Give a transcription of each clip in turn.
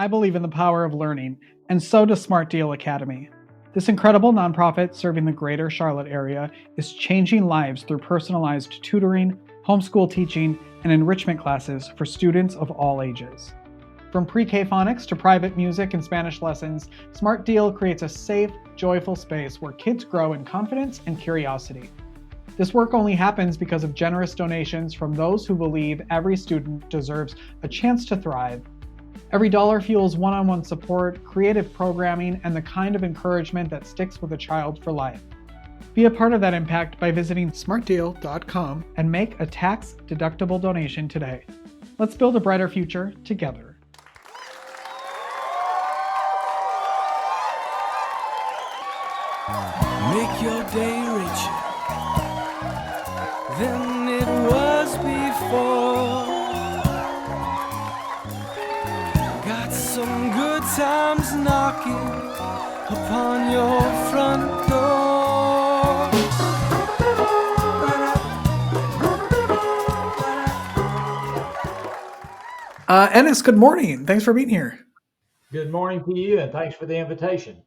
I believe in the power of learning, and so does Smart Deal Academy. This incredible nonprofit serving the greater Charlotte area is changing lives through personalized tutoring, homeschool teaching, and enrichment classes for students of all ages. From pre-K phonics to private music and Spanish lessons, Smart Deal creates a safe, joyful space where kids grow in confidence and curiosity. This work only happens because of generous donations from those who believe every student deserves a chance to thrive. Every dollar fuels one-on-one support, creative programming, and the kind of encouragement that sticks with a child for life. Be a part of that impact by visiting smartdeal.com and make a tax-deductible donation today. Let's build a brighter future together. Make your day richer than it was before. Got some good times knocking upon your front door. Ennis, good morning. Thanks for being here. Good morning to you, and thanks for the invitation.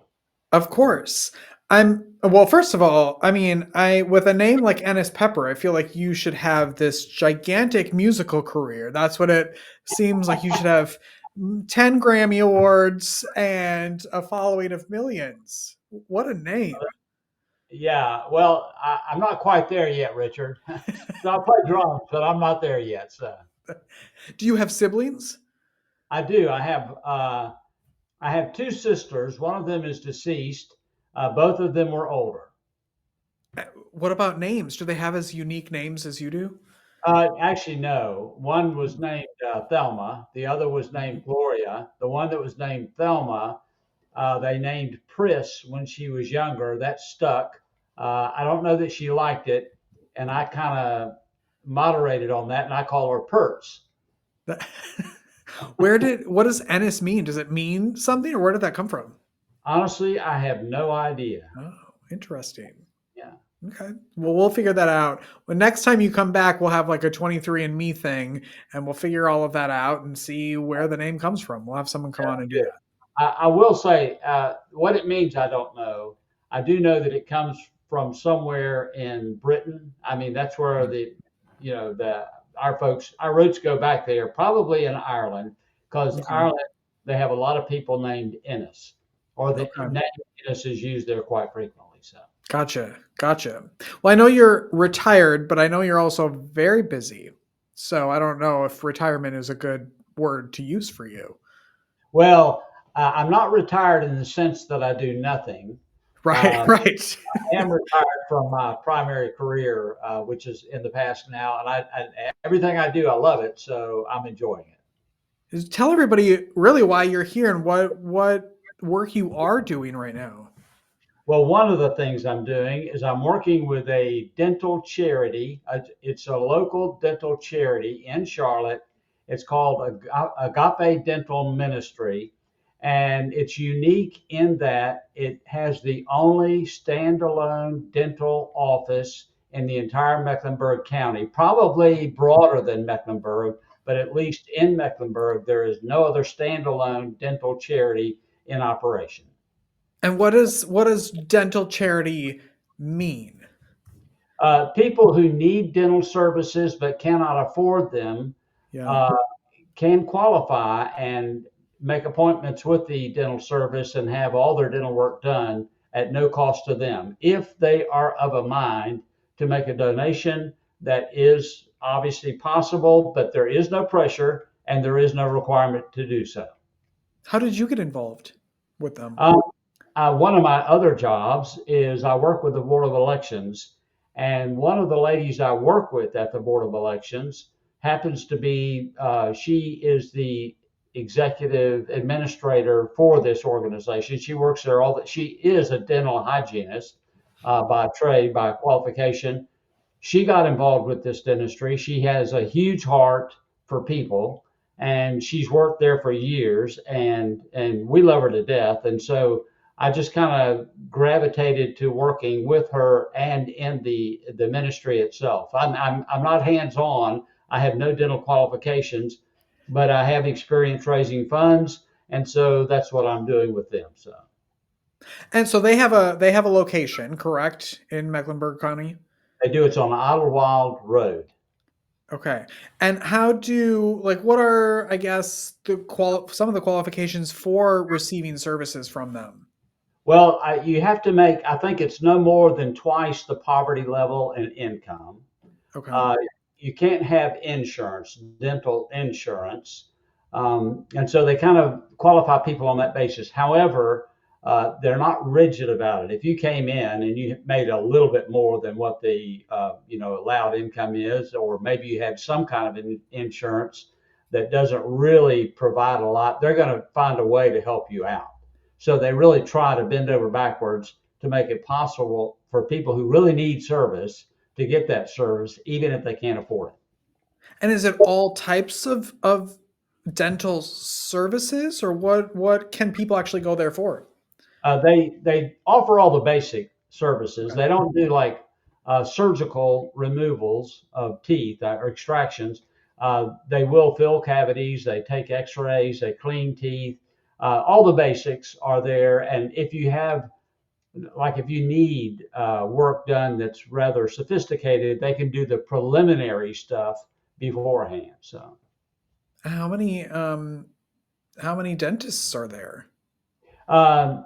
Of course. Well, first of all, with a name like Ennis Pepper, I feel like you should have this gigantic musical career. That's what it seems like. You should have 10 Grammy Awards and a following of millions. What a name. Yeah, well, I'm not quite there yet, Richard. So I play drums, but I'm not there yet. So Do you have siblings? I do. I have two sisters. One of them is deceased. Both of them were older. What about names? Do they have as unique names as you do? Actually, no. One was named Thelma. The other was named Gloria. The one that was named Thelma, they named Pris when she was younger. That stuck. I don't know that she liked it, and I kind of moderated on that, and I call her Perts. What does Ennis mean? Does it mean something, or where did that come from? Honestly, I have no idea. Oh, interesting. Yeah. Okay. Well, we'll figure that out. When next time you come back, we'll have like a 23andMe thing, and we'll figure all of that out and see where the name comes from. We'll have someone come on and do that. I will say what it means, I don't know. I do know that it comes from somewhere in Britain. I mean, that's where our roots go back there, probably in Ireland, because Ireland, they have a lot of people named Ennis, or the name Ennis is used there quite frequently. So. Gotcha. Well, I know you're retired, but I know you're also very busy. So I don't know if retirement is a good word to use for you. Well, I'm not retired in the sense that I do nothing. Right. I am retired from my primary career, which is in the past now, and everything I do, I love it, so I'm enjoying it. Just tell everybody really why you're here and what work you are doing right now. Well, one of the things I'm doing is I'm working with a dental charity. It's a local dental charity in Charlotte. It's called Agape Dental Ministry. And it's unique in that it has the only standalone dental office in the entire Mecklenburg County, probably broader than Mecklenburg, but at least in Mecklenburg, there is no other standalone dental charity in operation. And what does dental charity mean? People who need dental services but cannot afford them can qualify and make appointments with the dental service and have all their dental work done at no cost to them. If they are of a mind to make a donation, that is obviously possible, but there is no pressure and there is no requirement to do so. How did you get involved with them? One of my other jobs is I work with the Board of Elections, and one of the ladies I work with at the Board of Elections happens to be, she is the executive administrator for this organization. She works there she is a dental hygienist by trade, by qualification. She got involved with this dentistry. She has a huge heart for people, and she's worked there for years, and we love her to death. And so I just kind of gravitated to working with her and in the ministry itself. I'm not hands-on. I have no dental qualifications, but I have experience raising funds And so that's what I'm doing with them. So And so they have a location, correct, in Mecklenburg County? they do. It's on Idlewild Road. Okay. And how do like what are I guess some of the qualifications for receiving services from them? Well, you have to make, I think it's no more than twice the poverty level in income. Okay. Uh, you can't have insurance, dental insurance. And so they kind of qualify people on that basis. However, they're not rigid about it. If you came in and you made a little bit more than what the allowed income is, or maybe you had some kind of insurance that doesn't really provide a lot, they're going to find a way to help you out. So they really try to bend over backwards to make it possible for people who really need service to get that service, even if they can't afford it. And is it all types of dental services, or what can people actually go there for? They offer all the basic services. Okay. They don't do like surgical removals of teeth or extractions. They will fill cavities. They take X-rays. They clean teeth. All the basics are there. And if you have if you need work done that's rather sophisticated, they can do the preliminary stuff beforehand. So How many how many dentists are there? um,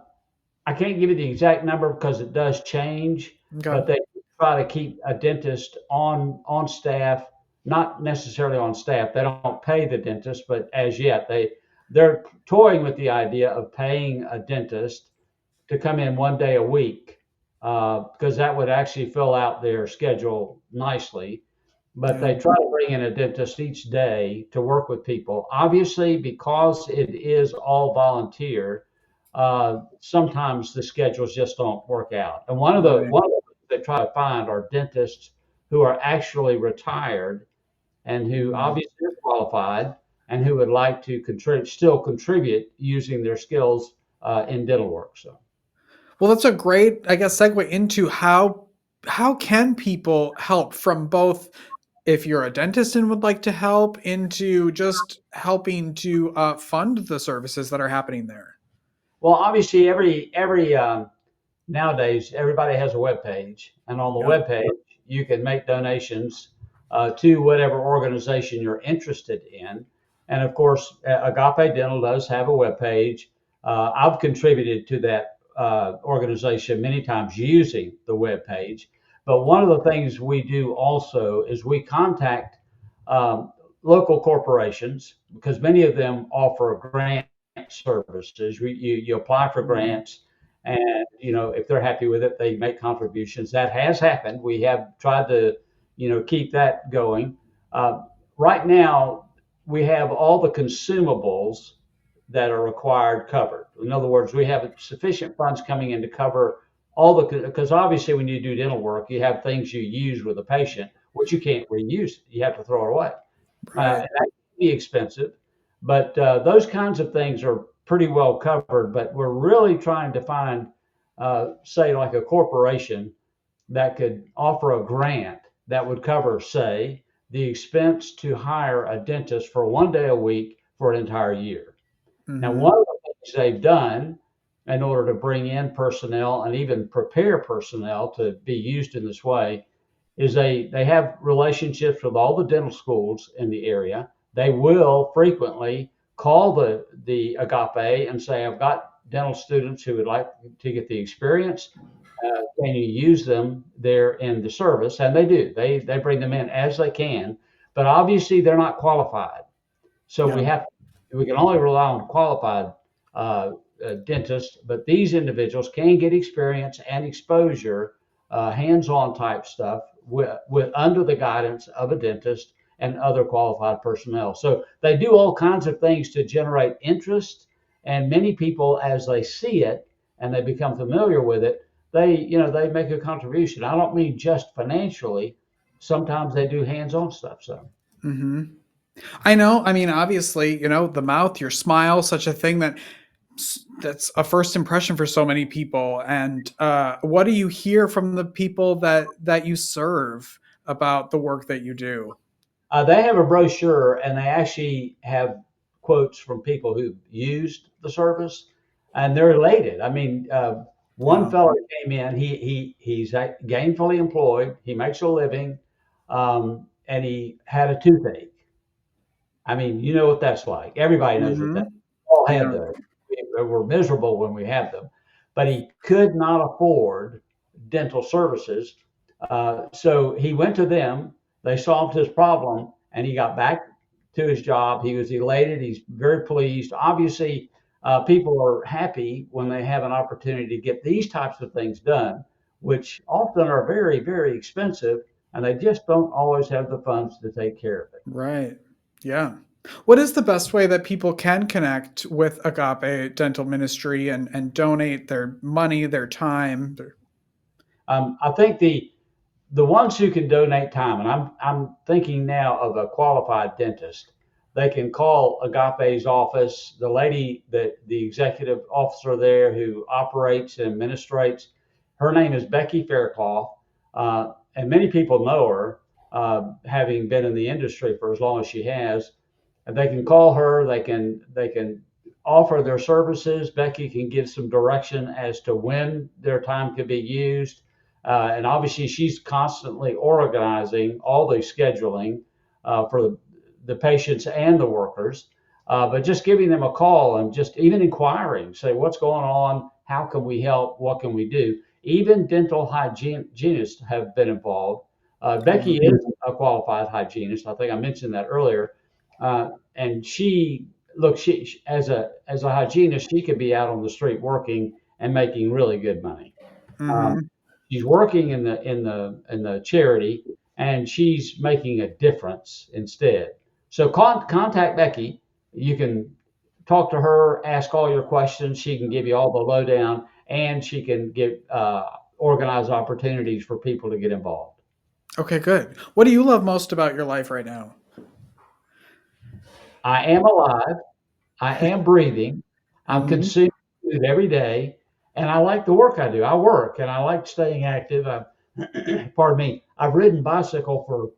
I can't give you the exact number because it does change, Okay. but they try to keep a dentist on staff, not necessarily on staff. They don't pay the dentist, but as yet they're toying with the idea of paying a dentist to come in 1 day a week because that would actually fill out their schedule nicely. But Yeah. they try to bring in a dentist each day to work with people. Obviously, because it is all volunteer, sometimes the schedules just don't work out. And Right. one of the things they try to find are dentists who are actually retired and who Mhm. obviously are qualified and who would like to still contribute using their skills in dental work. So. Well, that's a great, I guess, segue into how can people help from both if you're a dentist and would like to help into just helping to fund the services that are happening there. Well, obviously, every nowadays everybody has a web page, and on the Yep. web page you can make donations to whatever organization you're interested in. And of course, Agape Dental does have a web page. I've contributed to that organization many times using the web page. But one of the things we do also is we contact um, local corporations because many of them offer grant services. You apply for Mhm. grants, and if they're happy with it, they make contributions. That has happened. We have tried to keep that going. Uh, right now, we have all the consumables that are required covered. In other words, we have sufficient funds coming in to cover all the because obviously when you do dental work, you have things you use with a patient which you can't reuse. You have to throw it away. Right. That can be expensive, but those kinds of things are pretty well covered. But we're really trying to find, say, like a corporation that could offer a grant that would cover, say, the expense to hire a dentist for 1 day a week for an entire year. Now, Hmm. one of the things they've done in order to bring in personnel and even prepare personnel to be used in this way is they have relationships with all the dental schools in the area. They will frequently call the Agape and say, "I've got dental students who would like to get the experience. Can you use them there in the service?" And they do. They bring them in as they can, but obviously they're not qualified. So Yeah. we can only rely on qualified dentists, but these individuals can get experience and exposure, hands-on type stuff with under the guidance of a dentist and other qualified personnel. So they do all kinds of things to generate interest, and many people, as they see it and they become familiar with it, they make a contribution. I don't mean just financially. Sometimes they do hands-on stuff. So. Hmm. I know. I mean, obviously, the mouth, your smile, such a thing that's a first impression for so many people. And what do you hear from the people that you serve about the work that you do? They have a brochure, and they actually have quotes from people who've used the service, and they're elated. I mean, one Yeah. fellow came in. He's gainfully employed. He makes a living, and he had a toothache. I mean, you know what that's like. Everybody knows what that. Hmm. We all had Yeah. those. We were miserable when we had them, but he could not afford dental services. So he went to them. They solved his problem, and he got back to his job. He was elated. He's very pleased. Obviously, people are happy when they have an opportunity to get these types of things done, which often are very, very expensive, and they just don't always have the funds to take care of it. Right. Yeah. What is the best way that people can connect with Agape Dental Ministry and donate their money, their time? I think the ones who can donate time, and I'm thinking now of a qualified dentist. They can call Agape's office. The lady that the executive officer there who operates and administrates, her name is Becky Faircloth, and many people know her, having been in the industry for as long as she has. And they can call her. They can offer their services. Becky can give some direction as to when their time could be used. And obviously, she's constantly organizing all the scheduling for the patients and the workers. But just giving them a call and just even inquiring, say, what's going on? How can we help? What can we do? Even dental hygienists have been involved. Becky is a qualified hygienist. I think I mentioned that earlier. And she as a hygienist, she could be out on the street working and making really good money. Um, Hmm. she's working in the charity, and she's making a difference instead. So contact Becky. You can talk to her, ask all your questions. She can give you all the lowdown, and she can give organize opportunities for people to get involved. Okay, good. What do you love most about your life right now? I am alive. I am breathing. I'm Hmm. consuming food every day, and I like the work I do. I work, and I like staying active. Pardon me. I've ridden bicycle for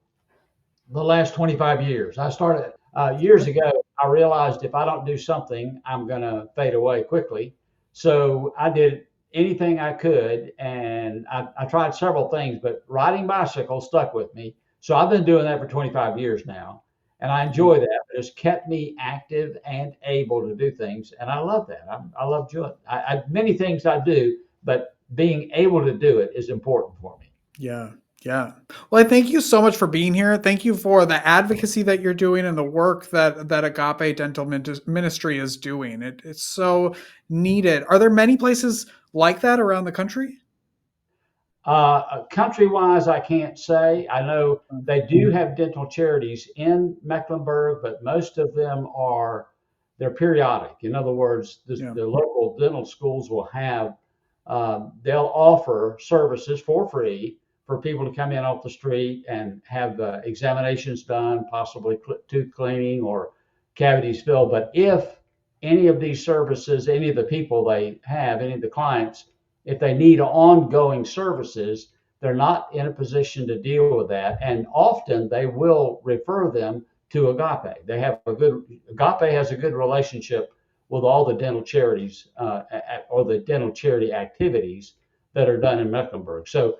the last 25 years. I started years ago. I realized if I don't do something, I'm going to fade away quickly. So I did anything I could, and I tried several things, but riding bicycle stuck with me. So I've been doing that for 25 years now, and I enjoy that. It's kept me active and able to do things, and I love that. I love doing it. Many things I do, but being able to do it is important for me. Yeah. Yeah. Well, I thank you so much for being here. Thank you for the advocacy that you're doing and the work that Agape Dental Ministry is doing. It's so needed. Are there many places like that around the country? Country wise, I can't say. I know they do have dental charities in Mecklenburg, but most of them they're periodic. In other words, Yeah. the local dental schools will have they'll offer services for free for people to come in off the street and have examinations done, possibly tooth cleaning or cavities filled. But if any of these services, any of the people they have, any of the clients, if they need ongoing services, they're not in a position to deal with that. And often they will refer them to Agape. Agape has a good relationship with all the dental charities or the dental charity activities that are done in Mecklenburg. So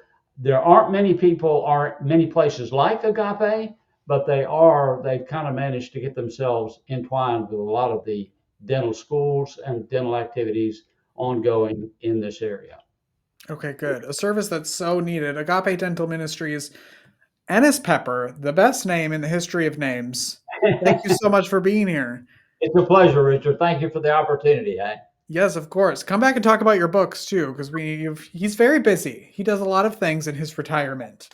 aren't many places like Agape, but they've kind of managed to get themselves entwined with a lot of the dental schools and dental activities ongoing in this area. Okay, good. A service that's so needed. Agape Dental Ministries. Ennis Pepper, the best name in the history of names. Thank you so much for being here. It's a pleasure, Richard. Thank you for the opportunity. Yes, of course. Come back and talk about your books too, because he's very busy. He does a lot of things in his retirement.